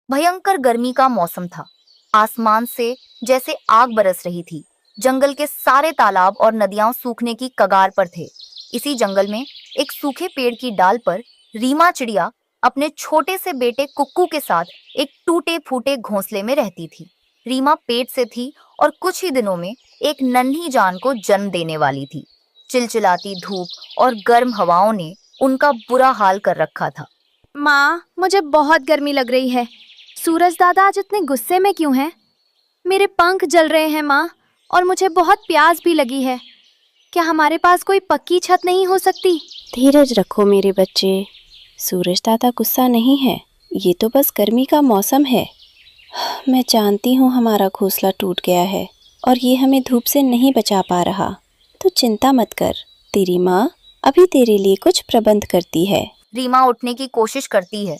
भयंकर गर्मी का मौसम था। आसमान से जैसे आग बरस रही थी। जंगल के सारे तालाब और नदियां सूखने की कगार पर थे। इसी जंगल में एक सूखे पेड़ की डाल पर रीमा चिड़िया अपने छोटे से बेटे कुक्कू के साथ एक टूटे फूटे घोंसले में रहती थी। रीमा पेट से थी और कुछ ही दिनों में एक नन्ही जान को जन्म देने वाली थी। चिलचिलाती धूप और गर्म हवाओं ने उनका बुरा हाल कर रखा था। माँ, मुझे बहुत गर्मी लग रही है। सूरज दादा आज इतने गुस्से में क्यों हैं? मेरे पंख जल रहे हैं माँ, और मुझे बहुत प्यास भी लगी है। क्या हमारे पास कोई पक्की छत नहीं हो सकती? धीरज रखो मेरे बच्चे, सूरज दादा गुस्सा नहीं है, ये तो बस गर्मी का मौसम है। मैं जानती हूँ हमारा घोंसला टूट गया है और ये हमें धूप से नहीं बचा पा रहा, तो चिंता मत कर, तेरी माँ अभी तेरे लिए कुछ प्रबंध करती है। रीमा उठने की कोशिश करती है,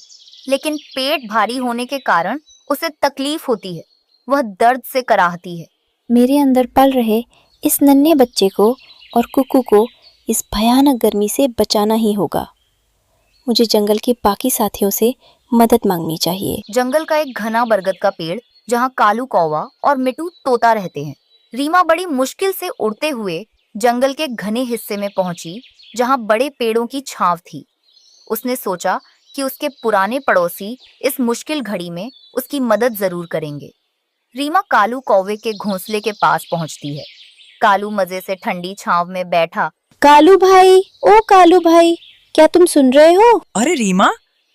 लेकिन पेट भारी होने के कारण उसे तकलीफ होती है। वह दर्द से कराहती है। मेरे अंदर पल रहे इस नन्हे बच्चे को और कुक्कू को इस भयानक गर्मी से बचाना ही होगा। मुझे जंगल के बाकी साथियों से मदद मांगनी चाहिए। जंगल का एक घना बरगद का पेड़, जहाँ कालू कौवा और मिट्टू तोता रहते हैं। रीमा बड़ी मुश्किल से उड़ते हुए जंगल के घने हिस्से में पहुंची, जहाँ बड़े पेड़ों की छांव थी। उसने सोचा कि उसके पुराने पड़ोसी इस मुश्किल घड़ी में उसकी मदद जरूर करेंगे। रीमा कालू कौवे के घोंसले के पास पहुंचती है। कालू मजे से ठंडी छांव में बैठा। कालू भाई, ओ कालू भाई, क्या तुम सुन रहे हो? अरे रीमा,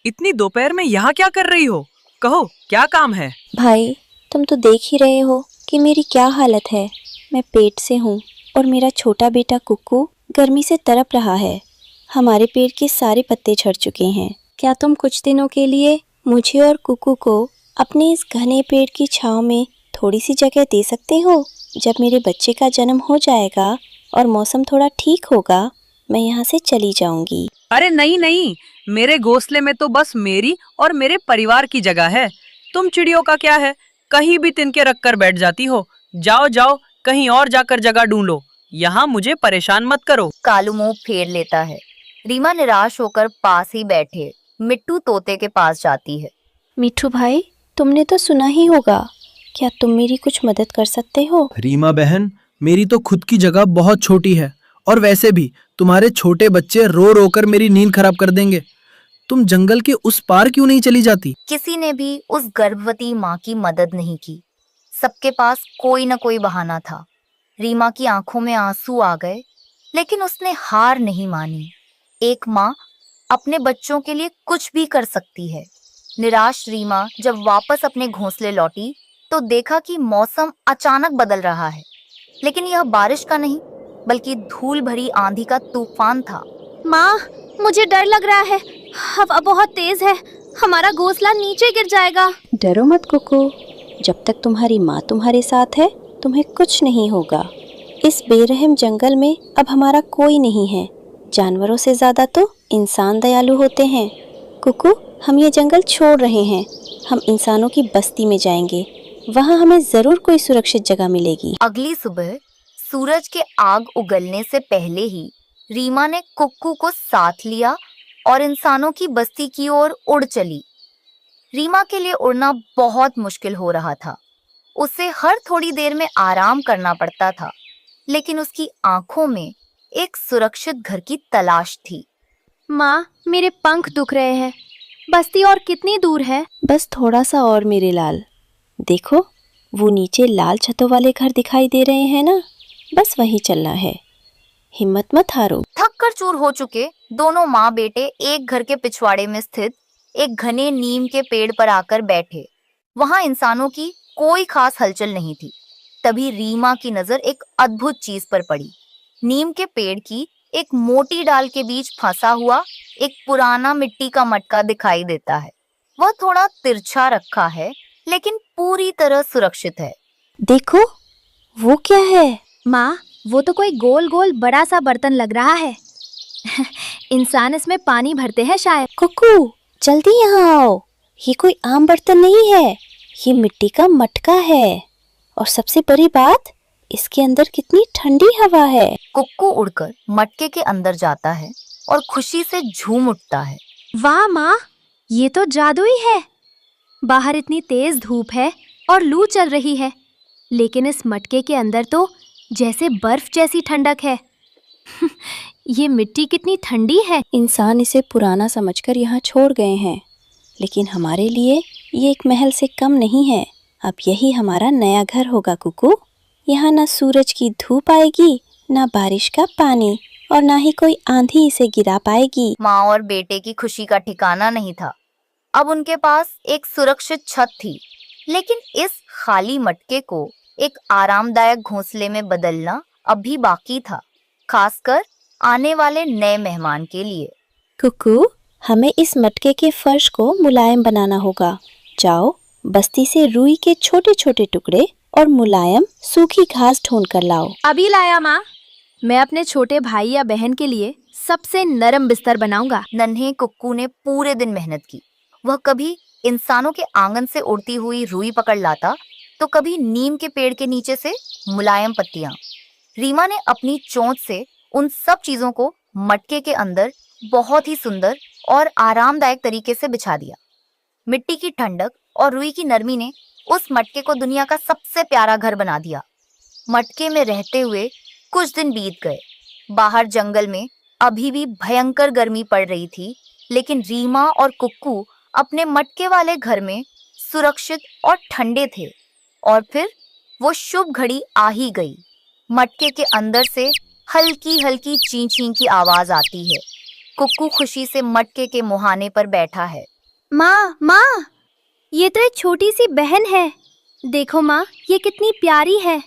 इतनी दोपहर में यहाँ क्या कर रही हो? कहो, क्या काम है? भाई, तुम तो देख ही रहे हो कि मेरी क्या हालत है। मैं पेट से हूँ और मेरा छोटा बेटा कुक्कू गर्मी से तड़प रहा है। हमारे पेड़ के सारे पत्ते झड़ चुके हैं। क्या तुम कुछ दिनों के लिए मुझे और कुक्कू को अपने इस घने पेड़ की छांव में थोड़ी सी जगह दे सकते हो? जब मेरे बच्चे का जन्म हो जाएगा और मौसम थोड़ा ठीक होगा, मैं यहाँ से चली जाऊंगी। अरे नहीं नहीं, मेरे घोंसले में तो बस मेरी और मेरे परिवार की जगह है। तुम चिड़ियों का क्या है, कहीं भी तिनके रख कर बैठ जाती हो। जाओ जाओ, कहीं और जाकर जगह ढूंढो, यहाँ मुझे परेशान मत करो। कालू मुंह फेर लेता है। रीमा निराश होकर पास ही बैठे मिट्टू तोते के पास जाती है। मिट्ठू भाई, तुमने तो सुना ही होगा, क्या तुम मेरी कुछ मदद कर सकते हो? रीमा बहन, मेरी तो खुद की जगह बहुत छोटी है और वैसे भी तुम्हारे छोटे बच्चे रो रो कर मेरी नींद खराब कर देंगे। तुम जंगल के उस पार क्यों नहीं चली जाती? किसी ने भी उस गर्भवती माँ की मदद नहीं की। सबके पास कोई न कोई बहाना था। रीमा की आंखों में आंसू आ गए, लेकिन उसने हार नहीं मानी। एक माँ अपने बच्चों के लिए कुछ भी कर सकती है। निराश रीमा जब वापस अपने घोंसले लौटी तो देखा कि मौसम अचानक बदल रहा है। लेकिन यह बारिश का नहीं, बल्कि धूल भरी आंधी का तूफान था। माँ, मुझे डर लग रहा है। हवा बहुत तेज है, हमारा घोंसला नीचे गिर जाएगा। डरो मत कुकू, जब तक तुम्हारी माँ तुम्हारे साथ है तुम्हें कुछ नहीं होगा। इस बेरहम जंगल में अब हमारा कोई नहीं है। जानवरों से ज्यादा तो इंसान दयालु होते हैं। कुकू, हम ये जंगल छोड़ रहे हैं। हम इंसानों की बस्ती में जाएंगे, वहाँ हमें जरूर कोई सुरक्षित जगह मिलेगी। अगली सुबह सूरज के आग उगलने से पहले ही रीमा ने कुक्कू को साथ लिया और इंसानों की बस्ती की ओर उड़ चली। रीमा के लिए उड़ना बहुत मुश्किल हो रहा था। उसे हर थोड़ी देर में आराम करना पड़ता था, लेकिन उसकी आंखों में एक सुरक्षित घर की तलाश थी। माँ, मेरे पंख दुख रहे हैं। बस्ती और कितनी दूर है? बस थोड़ा सा और मेरे लाल। देखो, वो नीचे लाल छतों वाले घर दिखाई दे रहे हैं ना, बस वहीं चलना है। हिम्मत मत हारो। थक कर चूर हो चुके दोनों माँ बेटे एक घर के पिछवाड़े में स्थित एक घने नीम के पेड़ पर आकर बैठे। वहां इंसानों की कोई खास हलचल नहीं थी। तभी रीमा की नजर एक अद्भुत चीज पर पड़ी। नीम के पेड़ की एक मोटी डाल के बीच फंसा हुआ एक पुराना मिट्टी का मटका दिखाई देता है। वह थोड़ा तिरछा रखा है, लेकिन पूरी तरह सुरक्षित है। देखो, वो क्या है? माँ, वो तो कोई गोल गोल बड़ा सा बर्तन लग रहा है। इंसान इसमें पानी भरते हैं शायद। कुकू, जल्दी यहाँ आओ। ये कोई आम बर्तन नहीं है, ये मिट्टी का मटका है। और सबसे बड़ी बात, इसके अंदर कितनी ठंडी हवा है। कुक्कू उड़कर मटके के अंदर जाता है और खुशी से झूम उठता है। वाह माँ, ये तो जादुई है। बाहर इतनी तेज धूप है और लू चल रही है, लेकिन इस मटके के अंदर तो जैसे बर्फ जैसी ठंडक है। ये मिट्टी कितनी ठंडी है। इंसान इसे पुराना समझकर यहाँ छोड़ गए हैं, लेकिन हमारे लिए ये एक महल से कम नहीं है। अब यही हमारा नया घर होगा कुकू। यहाँ न सूरज की धूप आएगी, न बारिश का पानी, और ना ही कोई आंधी इसे गिरा पाएगी। माँ और बेटे की खुशी का ठिकाना नहीं था। अब उनके पास एक सुरक्षित छत थी, लेकिन इस खाली मटके को एक आरामदायक घोंसले में बदलना अभी बाकी था, खासकर आने वाले नए मेहमान के लिए। कुकू, हमें इस मटके के फर्श को मुलायम बनाना होगा। जाओ, बस्ती से रुई के छोटे छोटे टुकड़े और मुलायम सूखी घास ढूंढ कर लाओ। अभी लाया माँ। मैं अपने छोटे भाई या बहन के लिए सबसे नरम बिस्तर बनाऊंगा। नन्हे कुक्कू ने पूरे दिन मेहनत की। वह कभी इंसानों के आंगन से उड़ती हुई रुई पकड़ लाता, तो कभी नीम के पेड़ के नीचे से मुलायम पत्तियां। रीमा ने अपनी चोंच से उन सब चीजों को मटके के अंदर बहुत ही सुंदर और आरामदायक तरीके से बिछा दिया। मिट्टी की ठंडक और रुई की नरमी ने उस मटके को दुनिया का सबसे प्यारा घर बना दिया। मटके में रहते हुए कुछ दिन बीत गए। बाहर जंगल में अभी भी भयंकर गर्मी पड़ रही थी, लेकिन रीमा और कुक्कू अपने मटके वाले घर में सुरक्षित और ठंडे थे। और फिर वो शुभ घड़ी आ ही गई। मटके के अंदर से हल्की हल्की ची ची की आवाज आती है। कुक्कू खुशी से मटके के मुहाने पर बैठा है। माँ, माँ, ये तो एक छोटी सी बहन है। देखो माँ, ये कितनी प्यारी है।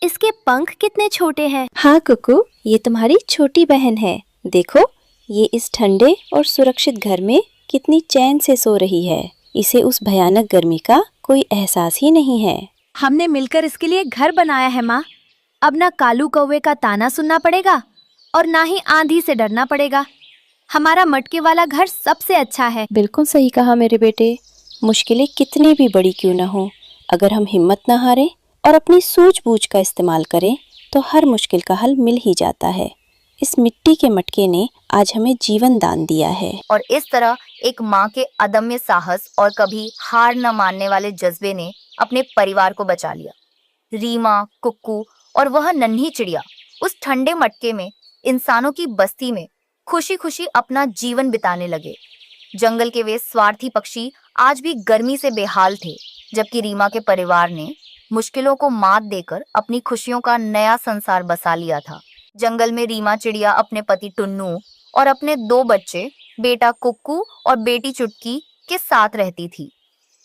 इसके पंख कितने छोटे हैं। हाँ कुकू, ये तुम्हारी छोटी बहन है। देखो, ये इस ठंडे और सुरक्षित घर में कितनी चैन से सो रही है। इसे उस भयानक गर्मी का कोई एहसास ही नहीं है। हमने मिलकर इसके लिए घर बनाया है माँ। अब ना कालू कौवे का ताना सुनना पड़ेगा और ना ही आंधी से डरना पड़ेगा। हमारा मटके वाला घर सबसे अच्छा है। बिल्कुल सही कहा मेरे बेटे। मुश्किलें कितनी भी बड़ी क्यों न हो, अगर हम हिम्मत न हारें और अपनी सूझबूझ का इस्तेमाल करें तो हर मुश्किल का हल मिल ही जाता है। इस मिट्टी के मटके ने आज हमें जीवन दान दिया है। और इस तरह एक माँ के अदम्य साहस और कभी हार न मानने वाले जज्बे ने अपने परिवार को बचा लिया। रीमा, कुक्कू और वह नन्ही चिड़िया उस ठंडे मटके में इंसानों की बस्ती में खुशी खुशी अपना जीवन बिताने लगे। जंगल के वे स्वार्थी पक्षी आज भी गर्मी से बेहाल थे, जबकि रीमा के परिवार ने मुश्किलों को मात देकर अपनी खुशियों का नया संसार बसा लिया था। जंगल में रीमा चिड़िया अपने पति टुन्नू और अपने 2 बच्चे, बेटा कुक्कू और बेटी चुटकी के साथ रहती थी।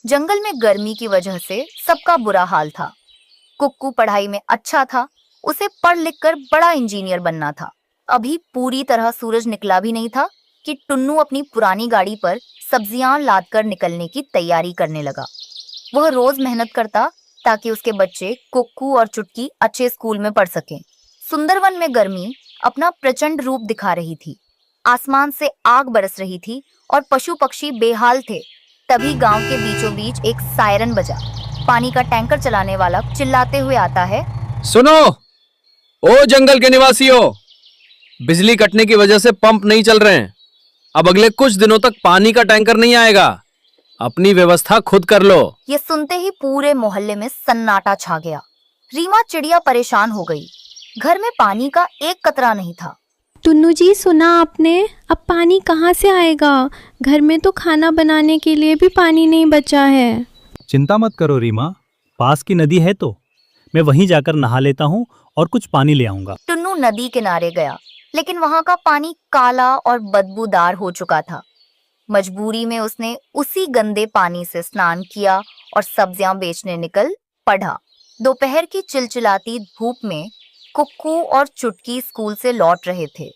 जंगल में गर्मी की वजह से सबका बुरा हाल था। कुक्कू पढ़ाई में अच्छा था, उसे पढ़ लिख कर बड़ा इंजीनियर बनना था। अभी पूरी तरह सूरज निकला भी नहीं था कि टुन्नू अपनी पुरानी गाड़ी पर सब्जियां लादकर निकलने की तैयारी करने लगा। वह रोज मेहनत करता ताकि उसके बच्चे कुक्कू और चुटकी अच्छे स्कूल में पढ़ सकें। सुंदरवन में गर्मी अपना प्रचंड रूप दिखा रही थी। आसमान से आग बरस रही थी और पशु पक्षी बेहाल थे। तभी गांव के बीचों बीच एक सायरन बजा। पानी का टैंकर चलाने वाला चिल्लाते हुए आता है, सुनो, ओ जंगल के निवासियों, बिजली कटने की वजह से पंप नहीं चल रहे हैं। अब अगले कुछ दिनों तक पानी का टैंकर नहीं आएगा। अपनी व्यवस्था खुद कर लो। ये सुनते ही पूरे मोहल्ले में सन्नाटा छा गया। रीमा चिड़िया परेशान हो गई। घर में पानी का एक कतरा नहीं था। टुन्नू जी, सुना आपने? अब पानी कहाँ से आएगा? घर में तो खाना बनाने के लिए भी पानी नहीं बचा है। चिंता मत करो रीमा, पास की नदी है तो मैं वहीं जाकर नहा लेता हूँ और कुछ पानी ले आऊंगा। टुन्नू नदी किनारे गया, लेकिन वहां का पानी काला और बदबूदार हो चुका था। मजबूरी में उसने उसी गंदे पानी से स्नान किया और सब्जियां बेचने निकल पड़ा। दोपहर की चिलचिलाती धूप में कुक्कू और चुटकी स्कूल से लौट रहे थे।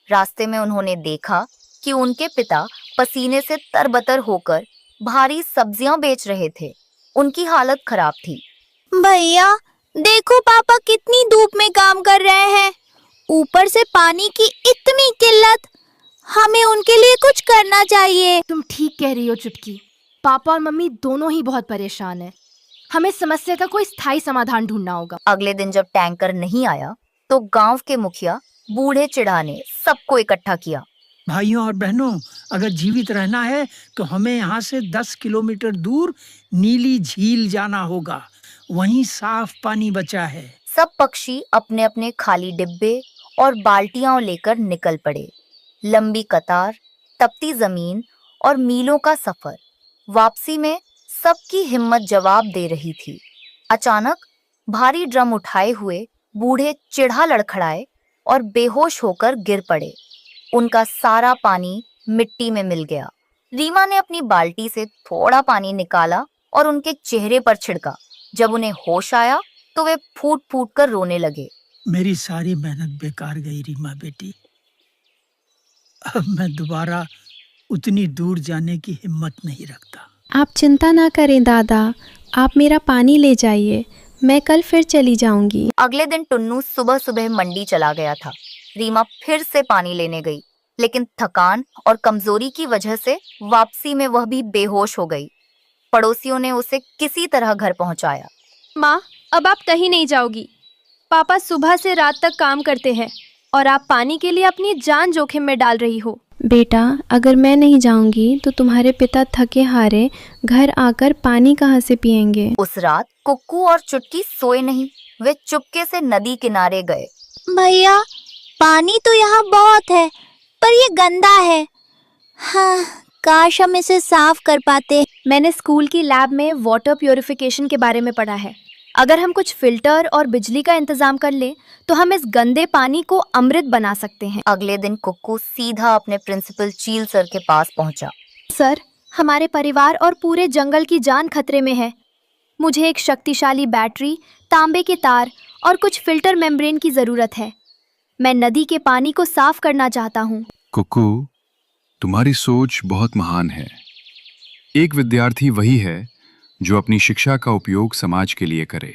रास्ते में उन्होंने देखा कि उनके पिता पसीने से तरबतर होकर भारी सब्जियां बेच रहे थे। उनकी हालत खराब थी। भैया देखो, पापा कितनी धूप में काम कर रहे हैं, ऊपर से पानी की इतनी किल्लत। हमें उनके लिए कुछ करना चाहिए। तुम ठीक कह रही हो चुटकी, पापा और मम्मी दोनों ही बहुत परेशान हैं। हमें समस्या का कोई स्थायी समाधान ढूंढना होगा। अगले दिन जब टैंकर नहीं आया तो गांव के मुखिया बूढ़े चिढ़ा ने सबको इकट्ठा किया। भाइयों और बहनों, अगर जीवित रहना है तो हमें यहाँ से 10 किलोमीटर दूर नीली झील जाना होगा। वहीं साफ पानी बचा है। सब पक्षी अपने अपने खाली डिब्बे और बाल्टियां लेकर निकल पड़े। लंबी कतार, तपती जमीन और मीलों का सफर। वापसी में सबकी हिम्मत जवाब दे रही थी। अचानक भारी ड्रम उठाए हुए बूढ़े चिढ़ा लड़खड़ाए और बेहोश होकर गिर पड़े। उनका सारा पानी मिट्टी में मिल गया। रीमा ने अपनी बाल्टी से थोड़ा पानी निकाला और उनके चेहरे पर छिड़का। जब उन्हें होश आया तो वे फूट फूट कर रोने लगे। मेरी सारी मेहनत बेकार गई रीमा बेटी। अब मैं दोबारा उतनी दूर जाने की हिम्मत नहीं रखता। आप चिंता ना करें दादा, आप मेरा पानी ले जाइए, मैं कल फिर चली जाऊंगी। अगले दिन टुन्नू सुबह सुबह मंडी चला गया था। रीमा फिर से पानी लेने गई, लेकिन थकान और कमजोरी की वजह से वापसी में वह भी बेहोश हो गई। पड़ोसियों ने उसे किसी तरह घर पहुंचाया। माँ, अब आप कहीं नहीं जाओगी। पापा सुबह से रात तक काम करते हैं और आप पानी के लिए अपनी जान जोखिम में डाल रही हो। बेटा, अगर मैं नहीं जाऊंगी तो तुम्हारे पिता थके हारे घर आकर पानी कहाँ से पिएंगे। उस रात कुक्कू और चुटकी सोए नहीं। वे चुपके से नदी किनारे गए। भैया, पानी तो यहाँ बहुत है, पर ये गंदा है। हाँ, काश हम इसे साफ कर पाते। मैंने स्कूल की लैब में वाटर प्यूरिफिकेशन के बारे में पढ़ा है। अगर हम कुछ फिल्टर और बिजली का इंतजाम कर ले तो हम इस गंदे पानी को अमृत बना सकते हैं। अगले दिन कुक्कू सीधा अपने प्रिंसिपल चील सर के पास पहुंचा। सर, हमारे परिवार और पूरे जंगल की जान खतरे में है। मुझे एक शक्तिशाली बैटरी, तांबे के तार और कुछ फिल्टर मेम्ब्रेन की जरूरत है। मैं नदी के पानी को साफ करना चाहता हूँ। कुक्कू, तुम्हारी सोच बहुत महान है। एक विद्यार्थी वही है जो अपनी शिक्षा का उपयोग समाज के लिए करे।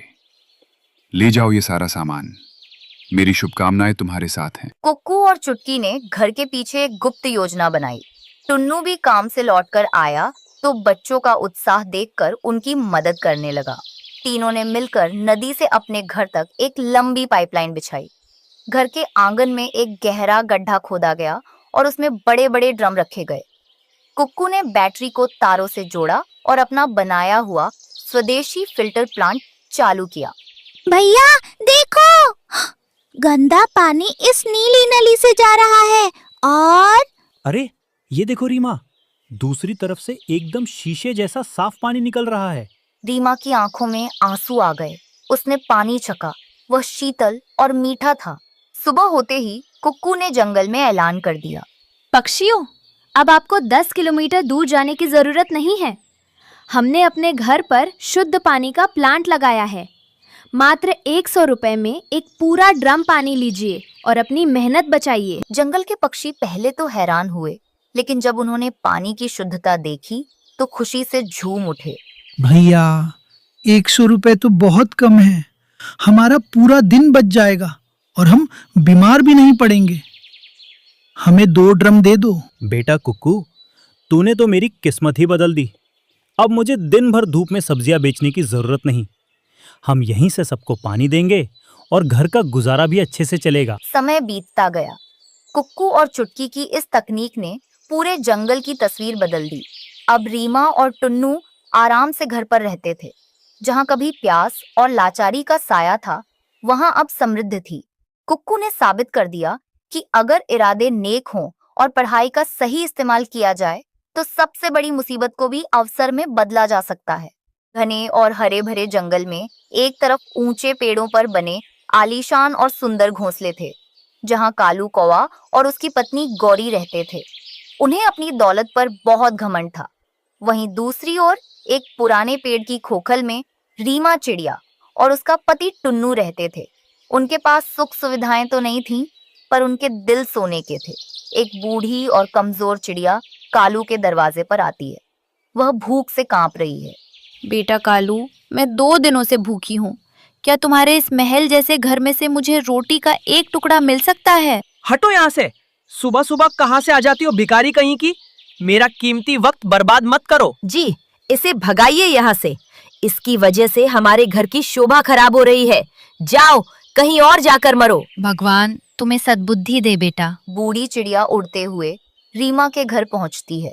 ले जाओ ये सारा सामान। मेरी शुभकामनाएं तुम्हारे साथ हैं। कुक्कू और चुटकी ने घर के पीछे एक गुप्त योजना बनाई। टुन्नू भी काम से लौटकर आया तो बच्चों का उत्साह देखकर उनकी मदद करने लगा। तीनों ने मिलकर नदी से अपने घर तक एक लंबी पाइपलाइन बिछाई। घर के आंगन में एक गहरा गड्ढा खोदा गया और उसमें बड़े बड़े ड्रम रखे गए। कुक्कू ने बैटरी को तारों से जोड़ा और अपना बनाया हुआ स्वदेशी फिल्टर प्लांट चालू किया। भैया देखो, गंदा पानी इस नीली नली से जा रहा है और अरे ये देखो रीमा, दूसरी तरफ से एकदम शीशे जैसा साफ पानी निकल रहा है। रीमा की आंखों में आंसू आ गए। उसने पानी छका। वह शीतल और मीठा था। सुबह होते ही कुक्कू ने जंगल में ऐलान कर दिया, पक्षियों, अब आपको 10 किलोमीटर दूर जाने की जरूरत नहीं है। हमने अपने घर पर शुद्ध पानी का प्लांट लगाया है। मात्र 100 रुपए में एक पूरा ड्रम पानी लीजिए और अपनी मेहनत बचाइए। जंगल के पक्षी पहले तो हैरान हुए, लेकिन जब उन्होंने पानी की शुद्धता देखी तो खुशी से झूम उठे। भैया, 100 रुपए तो बहुत कम है। हमारा पूरा दिन बच जाएगा और हम बीमार भी नहीं पड़ेंगे। हमें 2 ड्रम दे दो। बेटा कुक्कू, तूने तो मेरी किस्मत ही बदल दी। अब मुझे दिन भर धूप में सब्जियां बेचने की जरूरत नहीं। हम यहीं से सबको पानी देंगे और घर का गुजारा भी अच्छे से चलेगा। समय बीतता गया। कुक्कू और चुटकी की इस तकनीक ने पूरे जंगल की तस्वीर बदल दी। अब रीमा और टुन्नू आराम से घर पर रहते थे। जहाँ कभी प्यास और लाचारी का साया था, वहाँ अब समृद्धि थी। कुक्कू ने साबित कर दिया कि अगर इरादे नेक हों और पढ़ाई का सही इस्तेमाल किया जाए तो सबसे बड़ी मुसीबत को भी अवसर में बदला जा सकता है। घने और हरे भरे जंगल में एक तरफ ऊंचे पेड़ों पर बने आलीशान और सुंदर घोंसले थे, जहां कालू कौवा और उसकी पत्नी गौरी रहते थे। उन्हें अपनी दौलत पर बहुत घमंड था। वहीं दूसरी ओर एक पुराने पेड़ की खोखल में रीमा चिड़िया और उसका पति टुन्नू रहते थे। उनके पास सुख सुविधाएं तो नहीं थीं, पर उनके दिल सोने के थे। एक बूढ़ी और कमजोर चिड़िया कालू के दरवाजे पर आती है। वह भूख से कांप रही है। बेटा कालू, मैं 2 दिनों से भूखी हूँ। क्या तुम्हारे इस महल जैसे घर में से मुझे रोटी का एक टुकड़ा मिल सकता है? हटो यहाँ से। सुबह सुबह कहाँ से आ जाती हो भिखारी कहीं की। मेरा कीमती वक्त बर्बाद मत करो। जी, इसे भगाइए यहाँ से। इसकी वजह से हमारे घर की शोभा खराब हो रही है। जाओ, कहीं और जाकर मरो। भगवान तुम्हें सद्बुद्धि दे बेटा। बूढ़ी चिड़िया उड़ते हुए रीमा के घर पहुंचती है।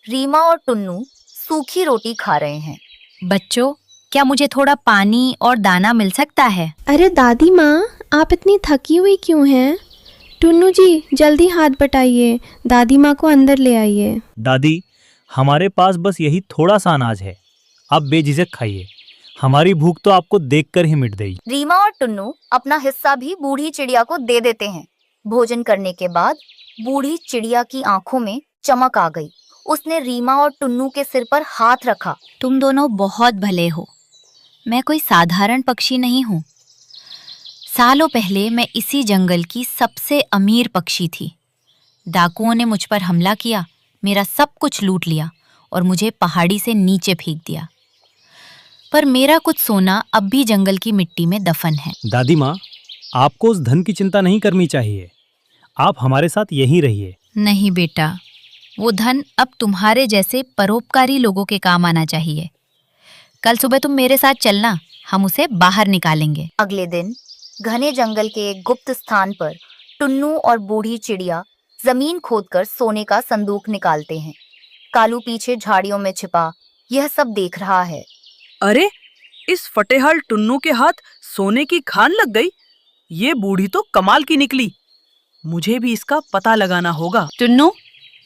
रीमा और टुन्नू सूखी रोटी खा रहे हैं। बच्चों, क्या मुझे थोड़ा पानी और दाना मिल सकता है? अरे दादी माँ, आप इतनी थकी हुई क्यों हैं? टुन्नू जी, जल्दी हाथ बटाइए, दादी माँ को अंदर ले आइए। दादी, हमारे पास बस यही थोड़ा सा अनाज है, आप बेझिझक खाइए, हमारी भूख तो आपको देखकर ही मिट गई। रीमा और टुन्नू अपना हिस्सा भी बूढ़ी चिड़िया को दे देते हैं। भोजन करने के बाद बूढ़ी चिड़िया की आंखों में चमक आ गई। उसने रीमा और टुन्नू के सिर पर हाथ रखा। तुम दोनों बहुत भले हो। मैं कोई साधारण पक्षी नहीं हूँ। सालों पहले मैं इसी जंगल की सबसे अमीर पक्षी थी। डाकुओं ने मुझ पर हमला किया, मेरा सब कुछ लूट लिया और मुझे पहाड़ी से नीचे फेंक दिया। पर मेरा कुछ सोना अब भी जंगल की मिट्टी में दफन है। दादी माँ, आपको उस धन की चिंता नहीं करनी चाहिए, आप हमारे साथ यहीं रहिए। नहीं बेटा, वो धन अब तुम्हारे जैसे परोपकारी लोगों के काम आना चाहिए। कल सुबह तुम मेरे साथ चलना, हम उसे बाहर निकालेंगे। अगले दिन घने जंगल के एक गुप्त स्थान पर टुन्नू और बूढ़ी चिड़िया जमीन खोदकर सोने का संदूक निकालते हैं। कालू पीछे झाड़ियों में छिपा यह सब देख रहा है। अरे, इस फटेहाल टुन्नू के हाथ सोने की खान लग गई। ये बूढ़ी तो कमाल की निकली। मुझे भी इसका पता लगाना होगा। टुन्नू,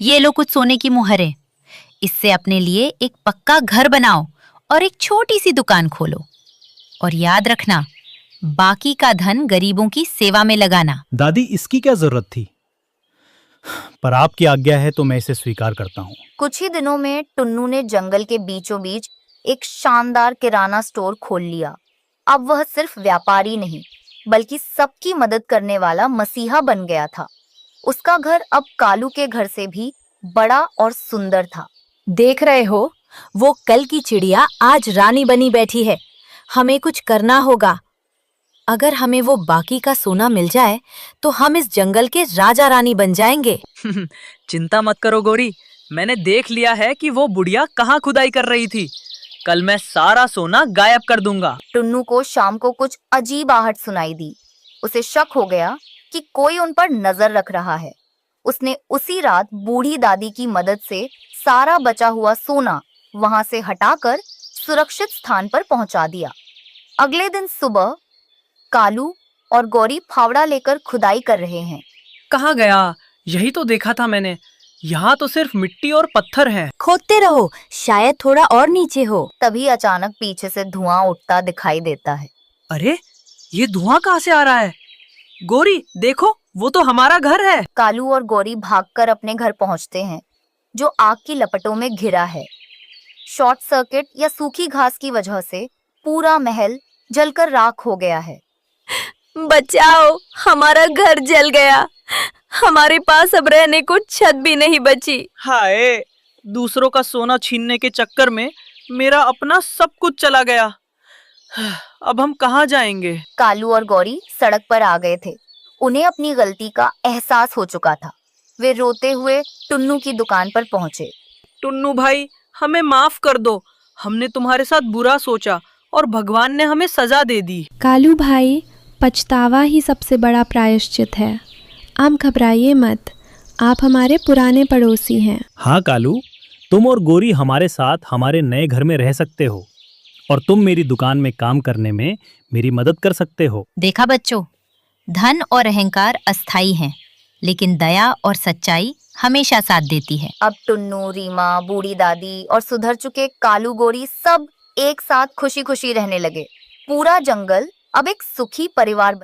ये लो कुछ सोने की मुहरें। इससे अपने लिए एक पक्का घर बनाओ और एक छोटी सी दुकान खोलो। और याद रखना, बाकी का धन गरीबों की सेवा में लगाना। दादी, इसकी क्या जरूरत थी? पर आपकी आज्ञा है तो मैं इसे स्वीकार करता हूँ। कुछ ही दिनों में टुन्नू ने जंगल के बीचों बीच एक शानदार किराना स्टोर खोल लिया। अब वह सिर्फ व्यापारी नहीं, बल्कि सबकी मदद करने वाला मसीहा बन गया था। उसका घर अब कालू के घर से भी बड़ा और सुंदर था। देख रहे हो, वो कल की चिड़िया आज रानी बनी बैठी है। हमें कुछ करना होगा। अगर हमें वो बाकी का सोना मिल जाए तो हम इस जंगल के राजा रानी बन जाएंगे। चिंता मत करो गौरी, मैंने देख लिया है कि वो बुढ़िया कहाँ खुदाई कर रही थी। कल मैं सारा सोना गायब कर दूंगा। टुन्नू को शाम को कुछ अजीब आहट सुनाई दी। उसे शक हो गया कि कोई उन पर नजर रख रहा है। उसने उसी रात बूढ़ी दादी की मदद से सारा बचा हुआ सोना वहां से हटाकर सुरक्षित स्थान पर पहुंचा दिया। अगले दिन सुबह कालू और गौरी फावड़ा लेकर खुदाई कर रहे हैं। कहाँ गया? यही तो देखा था मैंने। यहाँ तो सिर्फ मिट्टी और पत्थर है। खोदते रहो, शायद थोड़ा और नीचे हो। तभी अचानक पीछे से धुआं उठता दिखाई देता है। अरे, ये धुआं कहाँ से आ रहा है? गौरी देखो, वो तो हमारा घर है। कालू और गौरी भागकर अपने घर पहुंचते हैं, जो आग की लपटों में घिरा है। शॉर्ट सर्किट या सूखी घास की वजह से पूरा महल जलकर राख हो गया है। बचाओ, हमारा घर जल गया। हमारे पास अब रहने को छत भी नहीं बची। हाय, दूसरों का सोना छीनने के चक्कर में मेरा अपना सब कुछ चला गया। अब हम कहाँ जाएंगे? कालू और गौरी सड़क पर आ गए थे। उन्हें अपनी गलती का एहसास हो चुका था। वे रोते हुए टुन्नू की दुकान पर पहुंचे। टुन्नू भाई, हमें माफ कर दो। हमने तुम्हारे साथ बुरा सोचा और भगवान ने हमें सजा दे दी। कालू भाई, पछतावा ही सबसे बड़ा प्रायश्चित है। आप घबराइए मत, आप हमारे पुराने पड़ोसी हैं। हाँ कालू, तुम और गौरी हमारे साथ हमारे नए घर में रह सकते हो और तुम मेरी दुकान में काम करने में मेरी मदद कर सकते हो। देखा बच्चों, धन और अहंकार अस्थाई हैं, लेकिन दया और सच्चाई हमेशा साथ देती है। अब टुन्नू, रीमा, बूढ़ी दादी और सुधर चुके कालू गौरी सब एक साथ खुशी खुशी रहने लगे। पूरा जंगल अब एक सुखी परिवार